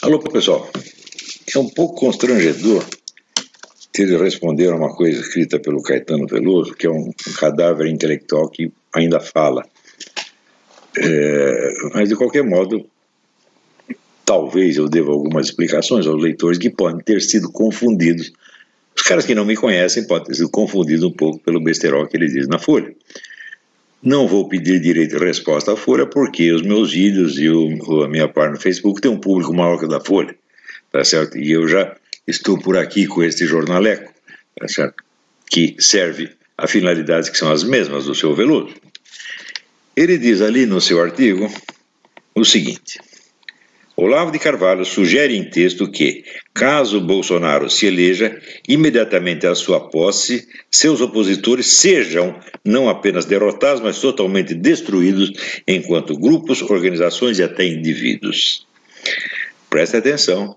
Alô, pessoal. É um pouco constrangedor ter de responder a uma coisa escrita pelo Caetano Veloso, que é um cadáver intelectual que ainda fala. Mas, de qualquer modo, talvez eu deva algumas explicações aos leitores que podem ter sido confundidos. Os caras que não me conhecem podem ter sido confundidos um pouco pelo besterol que ele diz na Folha. Não vou pedir direito de resposta à Folha, porque os meus vídeos e a minha página no Facebook tem um público maior que o da Folha, tá certo? E eu já estou por aqui com este jornaleco, tá certo? Que serve a finalidades que são as mesmas do seu Veloso. Ele diz ali no seu artigo o seguinte: Olavo de Carvalho sugere em texto que, caso Bolsonaro se eleja, imediatamente à sua posse, seus opositores sejam não apenas derrotados, mas totalmente destruídos enquanto grupos, organizações e até indivíduos. Preste atenção.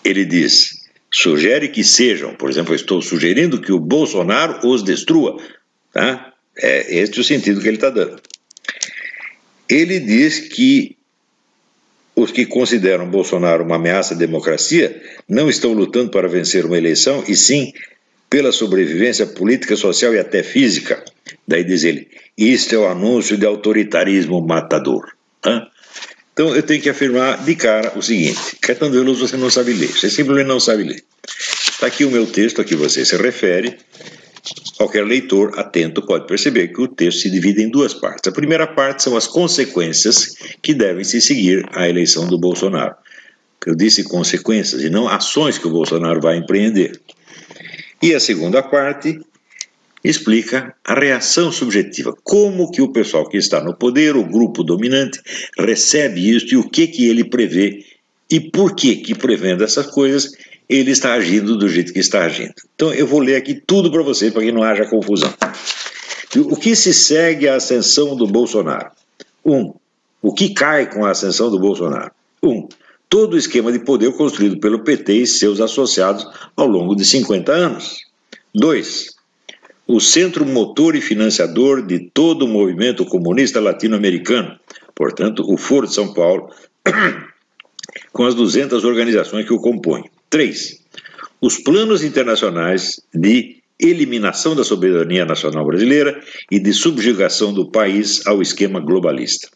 Ele diz, sugere que sejam, por exemplo, eu estou sugerindo que o Bolsonaro os destrua, tá? É este o sentido que ele está dando. Ele diz que os que consideram Bolsonaro uma ameaça à democracia não estão lutando para vencer uma eleição, e sim pela sobrevivência política, social e até física. Daí diz ele, isto é o anúncio de autoritarismo matador. Então eu tenho que afirmar de cara o seguinte: Caetano Veloso, você não sabe ler, você simplesmente não sabe ler. Está aqui o meu texto a que você se refere. Qualquer leitor atento pode perceber que o texto se divide em duas partes. A primeira parte são as consequências que devem se seguir à eleição do Bolsonaro. Eu disse consequências e não ações que o Bolsonaro vai empreender. E a segunda parte explica a reação subjetiva. Como que o pessoal que está no poder, o grupo dominante, recebe isso e o que ele prevê e por que prevendo essas coisas ele está agindo do jeito que está agindo. Então eu vou ler aqui tudo para vocês, para que não haja confusão. O que se segue à ascensão do Bolsonaro? O que cai com a ascensão do Bolsonaro? Todo o esquema de poder construído pelo PT e seus associados ao longo de 50 anos. 2. O centro motor e financiador de todo o movimento comunista latino-americano, portanto, o Foro de São Paulo, com as 200 organizações que o compõem. 3. Os planos internacionais de eliminação da soberania nacional brasileira e de subjugação do país ao esquema globalista.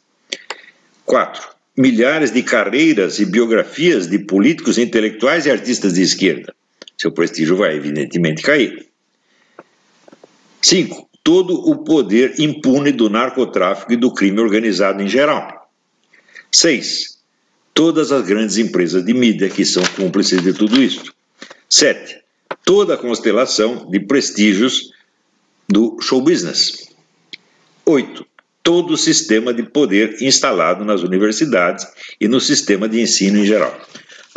4. Milhares de carreiras e biografias de políticos, intelectuais e artistas de esquerda. Seu prestígio vai evidentemente cair. 5. Todo o poder impune do narcotráfico e do crime organizado em geral. 6. Todas as grandes empresas de mídia que são cúmplices de tudo isso. 7. Toda a constelação de prestígios do show business. 8. Todo o sistema de poder instalado nas universidades e no sistema de ensino em geral.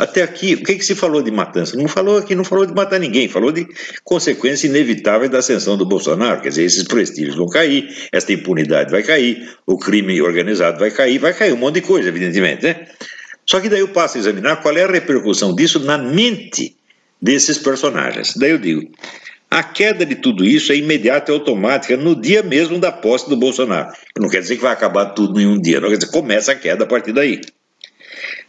Até aqui, o que se falou de matança? Não falou de matar ninguém, falou de consequências inevitáveis da ascensão do Bolsonaro. Quer dizer, esses prestígios vão cair, esta impunidade vai cair, o crime organizado vai cair um monte de coisa, evidentemente, né? Só que daí eu passo a examinar qual é a repercussão disso na mente desses personagens. Daí eu digo, a queda de tudo isso é imediata e automática no dia mesmo da posse do Bolsonaro. Não quer dizer que vai acabar tudo em um dia, não quer dizer que começa a queda a partir daí.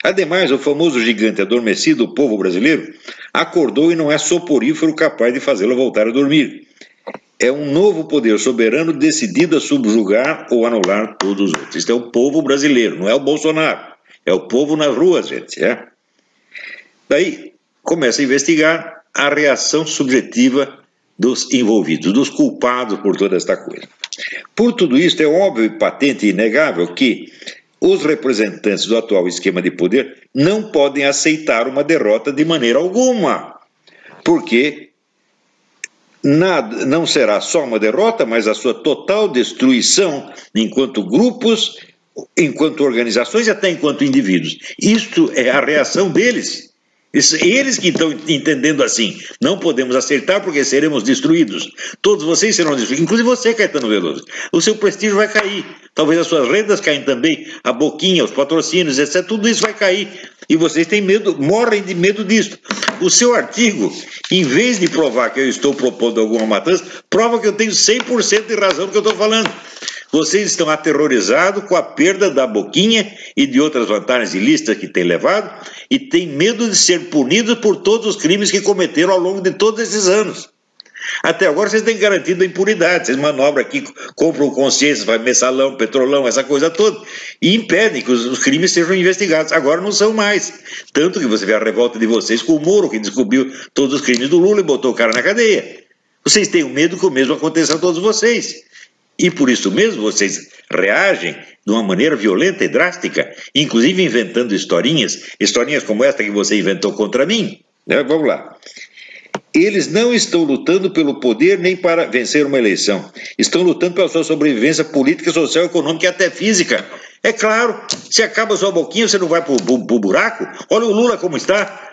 Ademais, o famoso gigante adormecido, o povo brasileiro, acordou e não é soporífero capaz de fazê-lo voltar a dormir. É um novo poder soberano decidido a subjugar ou anular todos os outros. Isso é o povo brasileiro, não é o Bolsonaro. É o povo nas ruas, gente. Daí, começa a investigar a reação subjetiva dos envolvidos, dos culpados por toda esta coisa. Por tudo isso, é óbvio e patente e inegável que os representantes do atual esquema de poder não podem aceitar uma derrota de maneira alguma, porque não será só uma derrota, mas a sua total destruição enquanto grupos, enquanto organizações e até enquanto indivíduos. Isto é a reação deles. Eles que estão entendendo assim, não podemos acertar porque seremos destruídos. Todos vocês serão destruídos, inclusive você, Caetano Veloso. O seu prestígio vai cair, talvez as suas rendas caem também, a boquinha, os patrocínios, etc. Tudo isso vai cair. E vocês têm medo, morrem de medo disso. O seu artigo, em vez de provar que eu estou propondo alguma matança, prova que eu tenho 100% de razão do que eu estou falando. Vocês estão aterrorizados com a perda da boquinha e de outras vantagens ilícitas que têm levado e têm medo de ser punidos por todos os crimes que cometeram ao longo de todos esses anos. Até agora vocês têm garantido a impunidade, vocês manobram aqui, compram consciências, fazem mensalão, petrolão, essa coisa toda, e impedem que os crimes sejam investigados. Agora não são mais. Tanto que você vê a revolta de vocês com o Moro, que descobriu todos os crimes do Lula e botou o cara na cadeia. Vocês têm o medo que o mesmo aconteça a todos vocês. E por isso mesmo vocês reagem de uma maneira violenta e drástica, inclusive inventando historinhas como esta que você inventou contra mim. Vamos lá. Eles não estão lutando pelo poder nem para vencer uma eleição. Estão lutando pela sua sobrevivência política, social, econômica e até física. É claro, se acaba a sua boquinha, você não vai pro buraco? Olha o Lula como está.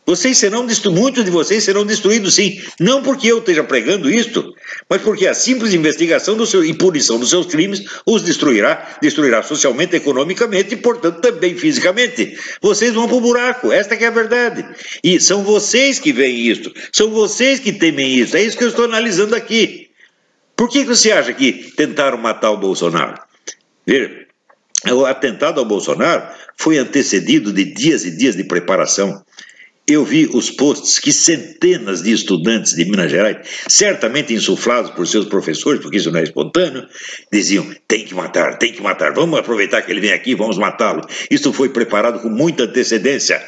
Muitos de vocês serão destruídos, sim. Não porque eu esteja pregando isto, mas porque a simples investigação e punição dos seus crimes os destruirá socialmente, economicamente e, portanto, também fisicamente. Vocês vão para o buraco, esta que é a verdade. E são vocês que veem isto, são vocês que temem isso. É isso que eu estou analisando aqui. Por que você acha que tentaram matar o Bolsonaro? Veja, o atentado ao Bolsonaro foi antecedido de dias e dias de preparação. Eu vi os posts que centenas de estudantes de Minas Gerais, certamente insuflados por seus professores, porque isso não é espontâneo, diziam, tem que matar, vamos aproveitar que ele vem aqui, vamos matá-lo. Isso foi preparado com muita antecedência.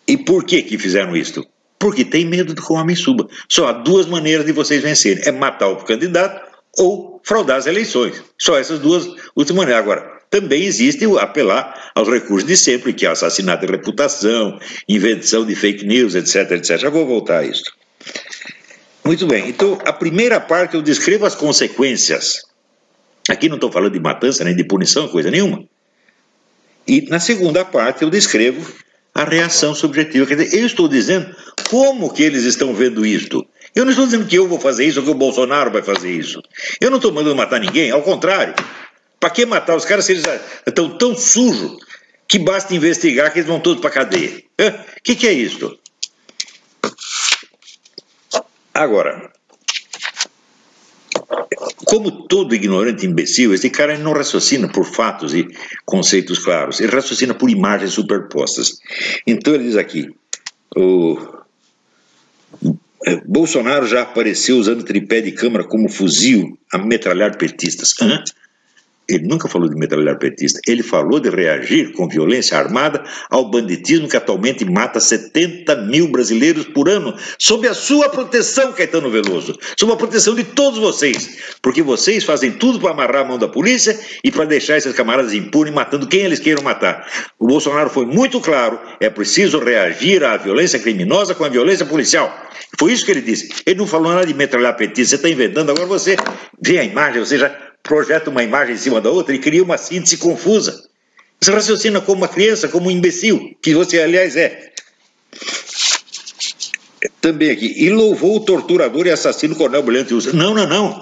E por que fizeram isso? Porque tem medo de que o homem suba. Só há duas maneiras de vocês vencerem, é matar o candidato ou fraudar as eleições. Só essas duas últimas maneiras. Agora, também existe o apelar aos recursos de sempre, que é assassinato de reputação, invenção de fake news, etc, etc. Já vou voltar a isso. Muito bem, então a primeira parte eu descrevo as consequências. Aqui não estou falando de matança, nem de punição, coisa nenhuma. E na segunda parte eu descrevo a reação subjetiva. Quer dizer, eu estou dizendo como que eles estão vendo isto. Eu não estou dizendo que eu vou fazer isso ou que o Bolsonaro vai fazer isso. Eu não estou mandando matar ninguém, ao contrário. Para que matar os caras se eles estão tão sujos que basta investigar que eles vão todos para a cadeia? O que é isso? Agora, como todo ignorante imbecil, esse cara não raciocina por fatos e conceitos claros, ele raciocina por imagens superpostas. Então ele diz aqui, Bolsonaro já apareceu usando tripé de câmara como fuzil a metralhar petistas. Ele nunca falou de metralhar petista, ele falou de reagir com violência armada ao banditismo que atualmente mata 70 mil brasileiros por ano, sob a sua proteção, Caetano Veloso, sob a proteção de todos vocês, porque vocês fazem tudo para amarrar a mão da polícia e para deixar esses camaradas impunes matando quem eles queiram matar. O Bolsonaro foi muito claro, é preciso reagir à violência criminosa com a violência policial. Foi isso que ele disse. Ele não falou nada de metralhar petista, você está inventando, agora você vê a imagem, você já projeta uma imagem em cima da outra e cria uma síntese confusa. Você raciocina como uma criança, como um imbecil, que você, aliás, é. Também aqui, e louvou o torturador e assassino Coronel Brilhante Ustra. Não.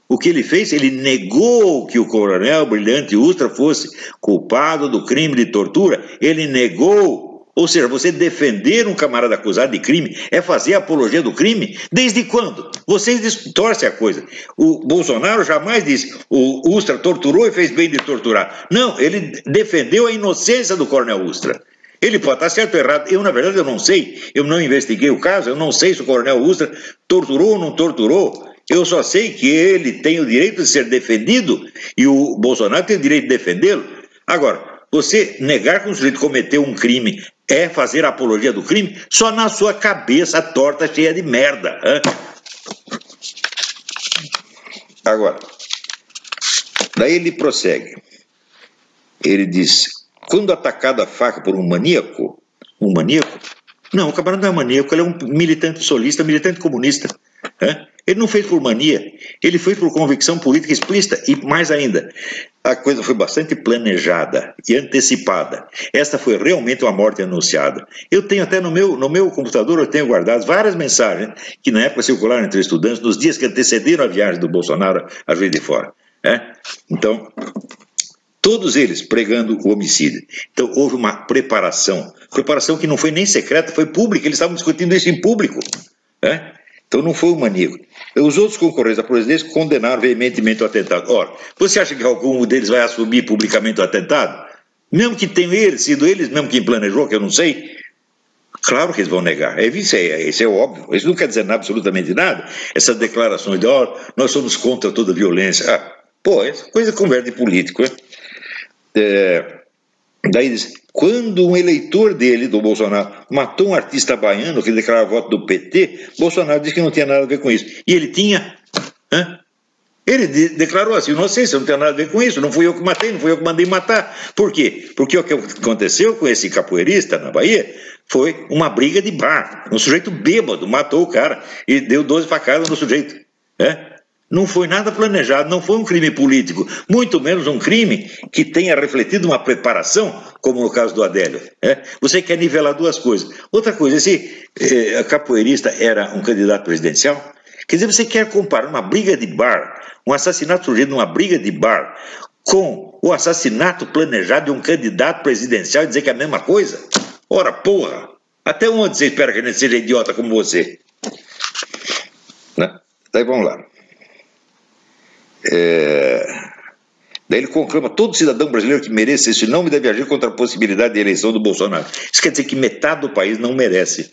O que ele fez, ele negou que o Coronel Brilhante Ustra fosse culpado do crime de tortura. Ele negou. Ou seja, você defender um camarada acusado de crime é fazer apologia do crime? Desde quando? Vocês distorcem a coisa. O Bolsonaro jamais disse o Ustra torturou e fez bem de torturar. Não, ele defendeu a inocência do Coronel Ustra. Ele pode estar certo ou errado. Eu, na verdade, eu não sei. Eu não investiguei o caso. Eu não sei se o Coronel Ustra torturou ou não torturou. Eu só sei que ele tem o direito de ser defendido e o Bolsonaro tem o direito de defendê-lo. Agora, você negar que um sujeito cometeu um crime é fazer a apologia do crime só na sua cabeça torta, cheia de merda. Agora, daí ele prossegue. Ele diz, quando atacado a faca por um maníaco? Não, o camarada não é maníaco, ele é um militante solista, militante comunista. Ele não fez por mania, ele fez por convicção política explícita e mais ainda, a coisa foi bastante planejada e antecipada. Esta foi realmente uma morte anunciada. Eu tenho até no meu computador, eu tenho guardado várias mensagens que na época circularam entre estudantes nos dias que antecederam a viagem do Bolsonaro a Juiz de Fora. Então, todos eles pregando o homicídio. Então houve uma preparação que não foi nem secreta, foi pública, eles estavam discutindo isso em público. Então não foi um maníaco. Os outros concorrentes à presidência condenaram veementemente o atentado. Ora, você acha que algum deles vai assumir publicamente o atentado? Mesmo que tenham sido eles mesmo quem planejou, que eu não sei. Claro que eles vão negar. Isso é óbvio. Isso não quer dizer absolutamente nada. Essas declarações de, nós somos contra toda violência. Essa coisa é conversa de político. Daí diz, quando um eleitor dele, do Bolsonaro, matou um artista baiano que declarava voto do PT, Bolsonaro disse que não tinha nada a ver com isso. E ele tinha... Ele declarou assim, não sei se não tem nada a ver com isso, não fui eu que matei, não fui eu que mandei matar. Por quê? Porque o que aconteceu com esse capoeirista na Bahia foi uma briga de bar. Um sujeito bêbado matou o cara e deu 12 facadas no sujeito. Não foi nada planejado, não foi um crime político, muito menos um crime que tenha refletido uma preparação, como no caso do Adélio. Você quer nivelar duas coisas. Outra coisa, esse capoeirista era um candidato presidencial? Quer dizer, você quer comparar uma briga de bar, um assassinato surgido numa briga de bar, com o assassinato planejado de um candidato presidencial e dizer que é a mesma coisa? Ora, porra! Até onde você espera que a gente seja idiota como você? Daí vamos lá. Daí ele conclama, todo cidadão brasileiro que merece esse nome deve agir contra a possibilidade de eleição do Bolsonaro. Isso quer dizer que metade do país não merece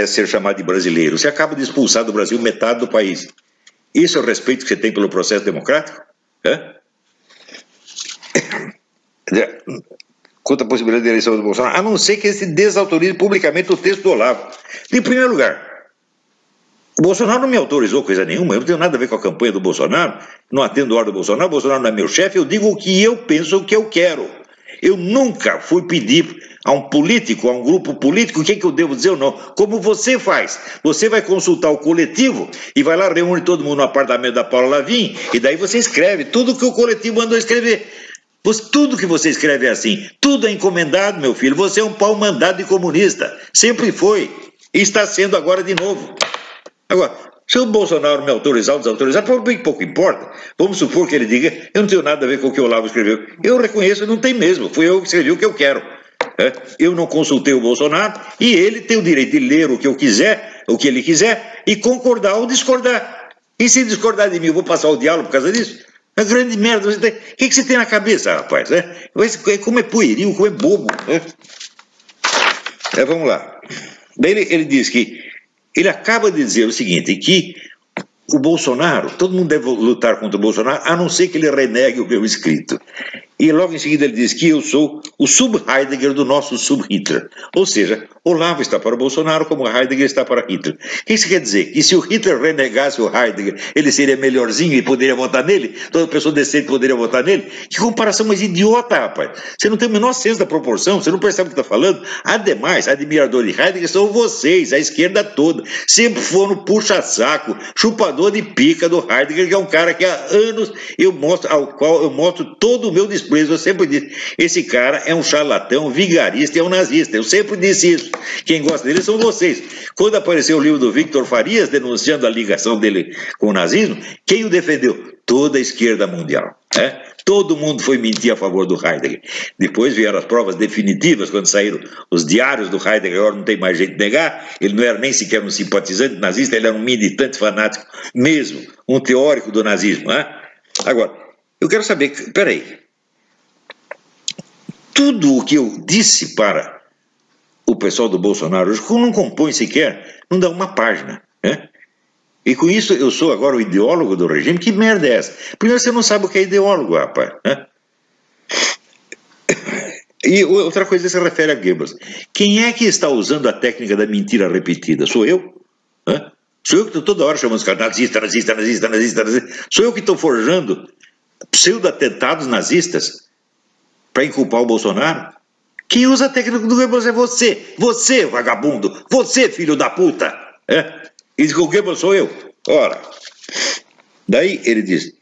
ser chamado de brasileiro. Você acaba de expulsar do Brasil metade do país. Isso é o respeito que você tem pelo processo democrático? Contra a possibilidade de eleição do Bolsonaro, a não ser que ele se desautorize publicamente o texto do Olavo. Em primeiro lugar, o Bolsonaro não me autorizou coisa nenhuma, eu não tenho nada a ver com a campanha do Bolsonaro, não atendo a ordem do Bolsonaro, o Bolsonaro não é meu chefe, eu digo o que eu penso, o que eu quero. Eu nunca fui pedir a um político, a um grupo político, o que eu devo dizer ou não. Como você faz? Você vai consultar o coletivo e vai lá, reúne todo mundo no apartamento da Paula Lavigne e daí você escreve tudo que o coletivo mandou escrever. Tudo que você escreve é assim. Tudo é encomendado, meu filho. Você é um pau mandado de comunista. Sempre foi. E está sendo agora de novo. Agora, se o Bolsonaro me autorizar ou desautorizar, pouco importa. Vamos supor que ele diga, eu não tenho nada a ver com o que o Olavo escreveu. Eu reconheço, não tem mesmo. Fui eu que escrevi o que eu quero. Eu não consultei o Bolsonaro e ele tem o direito de ler o que eu quiser, o que ele quiser, e concordar ou discordar. E se discordar de mim, eu vou passar o diálogo por causa disso? É uma grande merda. O que você tem na cabeça, rapaz? Como é pueril, como é bobo. Vamos lá. Daí ele diz que ele acaba de dizer o seguinte, que o Bolsonaro, todo mundo deve lutar contra o Bolsonaro, a não ser que ele renegue o meu escrito. E logo em seguida ele diz que eu sou o sub-Heidegger do nosso sub-Hitler. Ou seja, Olavo está para o Bolsonaro como Heidegger está para Hitler. O que isso quer dizer? Que se o Hitler renegasse o Heidegger, ele seria melhorzinho e poderia votar nele? Toda pessoa decente poderia votar nele? Que comparação mais idiota, rapaz. Você não tem o menor senso da proporção, você não percebe o que está falando. Ademais, admirador de Heidegger são vocês, a esquerda toda. Sempre foram puxa-saco, chupador de pica do Heidegger, que é um cara que há anos ao qual eu mostro todo o meu desprezo. Eu sempre disse, esse cara é um charlatão, vigarista e é um nazista. Eu sempre disse isso. Quem gosta dele são vocês. Quando apareceu o livro do Victor Farias, denunciando a ligação dele com o nazismo, quem o defendeu? Toda a esquerda mundial. Todo mundo foi mentir a favor do Heidegger. Depois vieram as provas definitivas, quando saíram os diários do Heidegger, agora não tem mais jeito de negar, ele não era nem sequer um simpatizante nazista, ele era um militante fanático mesmo, um teórico do nazismo. Agora, eu quero saber, peraí, tudo o que eu disse para o pessoal do Bolsonaro hoje, não compõe sequer, não dá uma página, E com isso eu sou agora o ideólogo do regime? Que merda é essa? Primeiro você não sabe o que é ideólogo, rapaz. E outra coisa se refere a Goebbels. Quem é que está usando a técnica da mentira repetida? Sou eu? Sou eu que estou toda hora chamando os caras nazista. Sou eu que estou forjando pseudo-atentados nazistas para inculpar o Bolsonaro? Quem usa a técnica do Goebbels é você. Você, vagabundo. Você, filho da puta. E diz que o Goebbels sou eu. Ora, daí ele diz,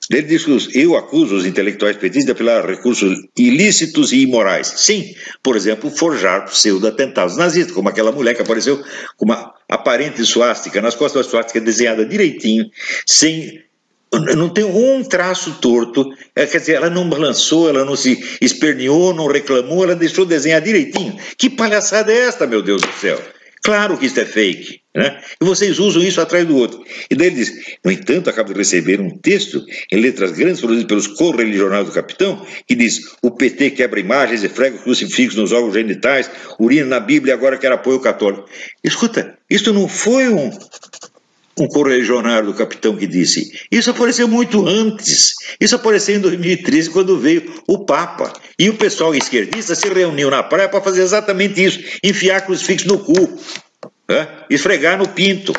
que eu acuso os intelectuais petistas de apelar a recursos ilícitos e imorais. Sim, por exemplo, forjar pseudo-atentados nazistas, como aquela mulher que apareceu com uma aparente suástica, nas costas da suástica desenhada direitinho, sem Não tem um traço torto, quer dizer, ela não balançou, ela não se esperneou, não reclamou, ela deixou desenhar direitinho. Que palhaçada é esta, meu Deus do céu? Claro que isso é fake, né? E vocês usam isso atrás do outro. E daí ele diz, no entanto, acabo de receber um texto em letras grandes produzido pelos correligionários do capitão, que diz, o PT quebra imagens e frega crucifixos nos órgãos genitais, urina na Bíblia, agora quer apoio católico. Escuta, isso não foi um correligionário do capitão que disse. Isso apareceu muito antes. Isso apareceu em 2013, quando veio o Papa. E o pessoal esquerdista se reuniu na praia para fazer exatamente isso. Enfiar crucifixo no cu. Esfregar no pinto.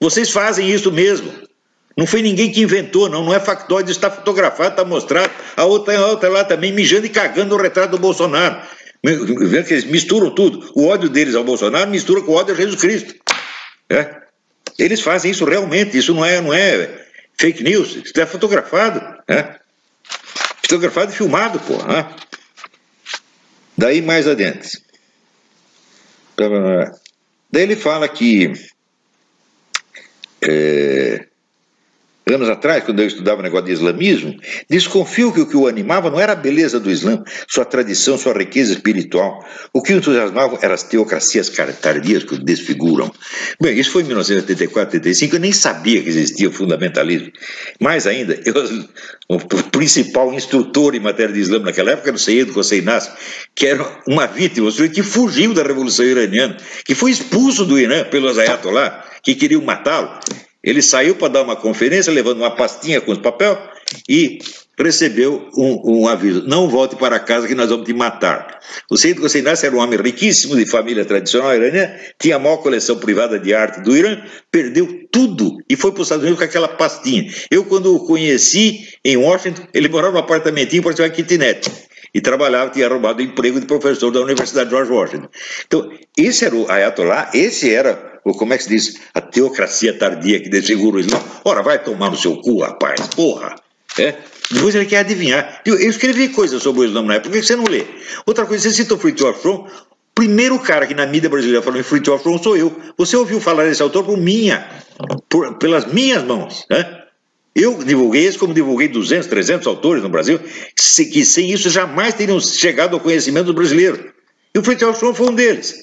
Vocês fazem isso mesmo. Não foi ninguém que inventou, não é factóide, está fotografado, está mostrado. A outra lá também mijando e cagando o retrato do Bolsonaro. Vendo que eles misturam tudo. O ódio deles ao Bolsonaro mistura com o ódio a Jesus Cristo. Eles fazem isso realmente, isso não é fake news, isso é fotografado, fotografado e filmado, pô. Daí mais adiante. Daí ele fala que anos atrás, quando eu estudava o negócio de islamismo, desconfio que o que o animava não era a beleza do Islã, sua tradição, sua riqueza espiritual. O que o entusiasmava eram as teocracias tardias que o desfiguram. Bem, isso foi em 1984, 85, eu nem sabia que existia o fundamentalismo. Mais ainda, o principal instrutor em matéria de Islã naquela época era o Seyyed Hossein Nasr, que era uma vítima, um sujeito que fugiu da Revolução Iraniana, que foi expulso do Irã pelos Ayatollah, que queriam matá-lo. Ele saiu para dar uma conferência, levando uma pastinha com os papéis, e recebeu um aviso, não volte para casa que nós vamos te matar. O Seyyed Hossein Nasr era um homem riquíssimo, de família tradicional iraniana, tinha a maior coleção privada de arte do Irã, perdeu tudo e foi para os Estados Unidos com aquela pastinha. Eu, quando o conheci em Washington, ele morava num apartamentinho para uma kitnet. E trabalhava, tinha roubado o emprego de professor da Universidade de George Washington. Então, esse era o Ayatollah, esse era, como é que se diz, a teocracia tardia que desfigura o Islã. Ora, vai tomar no seu cu, rapaz, porra. Depois ele quer adivinhar. Eu escrevi coisas sobre o Islã na época, por que você não lê? Outra coisa, você citou Fritjof Schuon, o primeiro cara que na mídia brasileira falou em Fritjof Schuon sou eu. Você ouviu falar desse autor pelas minhas mãos, Eu divulguei esse como divulguei 200, 300 autores no Brasil, que sem isso jamais teriam chegado ao conhecimento do brasileiro. E o Fritjof Schuon foi um deles,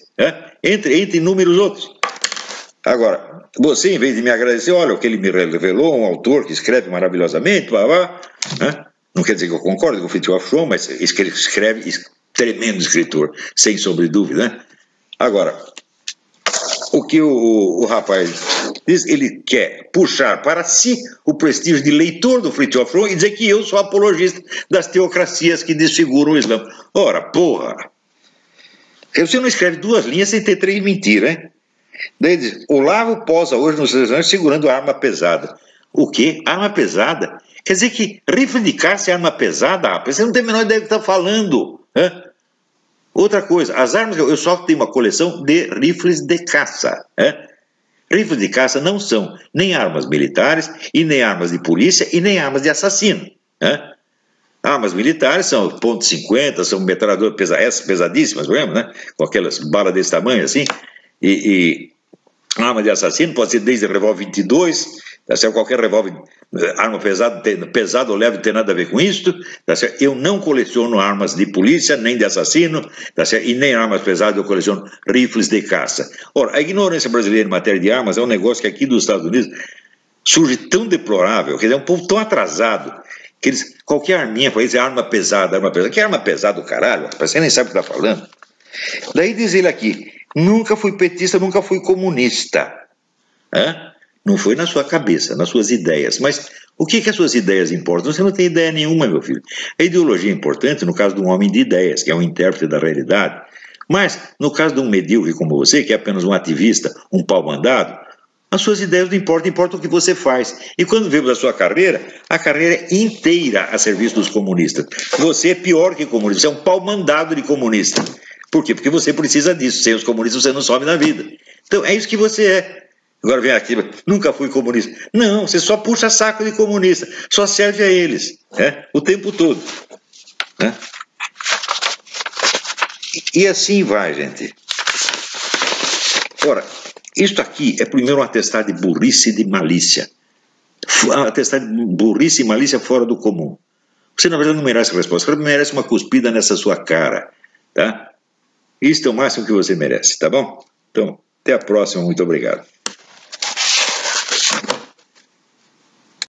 entre inúmeros outros. Agora, você, em vez de me agradecer, olha o que ele me revelou, um autor que escreve maravilhosamente, não quer dizer que eu concordo com o Fritjof Schuon, mas ele escreve, tremendo escritor, sem sombra de dúvida. Agora, o que o rapaz diz, ele quer puxar para si o prestígio de leitor do Fritjof Schuon e dizer que eu sou apologista das teocracias que desfiguram o Islã. Ora, porra! Você não escreve 2 linhas sem ter 3 mentiras, hein? Daí diz, Olavo posa hoje nos restaurantes segurando arma pesada. O quê? Arma pesada? Quer dizer que rifle de caça é arma pesada, rapaz? Você não tem a menor ideia do que está falando, Outra coisa, as armas, eu só tenho uma coleção de rifles de caça. Rifles de caça não são nem armas militares, e nem armas de polícia, e nem armas de assassino. Armas militares são .50, são metralhadoras pesadíssimas, lembra, com aquelas balas desse tamanho assim, e arma de assassino pode ser desde revólver 22, qualquer revólver, arma pesada ou leve, não tem nada a ver com isso. Eu não coleciono armas de polícia, nem de assassino, e nem armas pesadas, eu coleciono rifles de caça. Ora, a ignorância brasileira em matéria de armas é um negócio que aqui dos Estados Unidos surge tão deplorável, quer dizer, é um povo tão atrasado, que qualquer arminha para eles é arma pesada. Que arma pesada do caralho? Você nem sabe o que está falando. Daí diz ele aqui, nunca fui petista, nunca fui comunista. Não foi na sua cabeça, nas suas ideias. Mas o que as suas ideias importam? Você não tem ideia nenhuma, meu filho. A ideologia é importante no caso de um homem de ideias, que é um intérprete da realidade. Mas, no caso de um medíocre como você, que é apenas um ativista, um pau-mandado, as suas ideias não importam, importa o que você faz. E quando vemos a sua carreira, a carreira é inteira a serviço dos comunistas. Você é pior que comunista, você é um pau-mandado de comunista. Por quê? Porque você precisa disso. Sem os comunistas você não sobe na vida. Então é isso que você é. Agora vem aqui, nunca fui comunista. Não, você só puxa saco de comunista. Só serve a eles. O tempo todo. E assim vai, gente. Ora, isto aqui é primeiro um atestado de burrice e de malícia. atestado de burrice e malícia fora do comum. Você, na verdade, não merece resposta. Você merece uma cuspida nessa sua cara, tá? Isso é o máximo que você merece, tá bom? Então, até a próxima. Muito obrigado.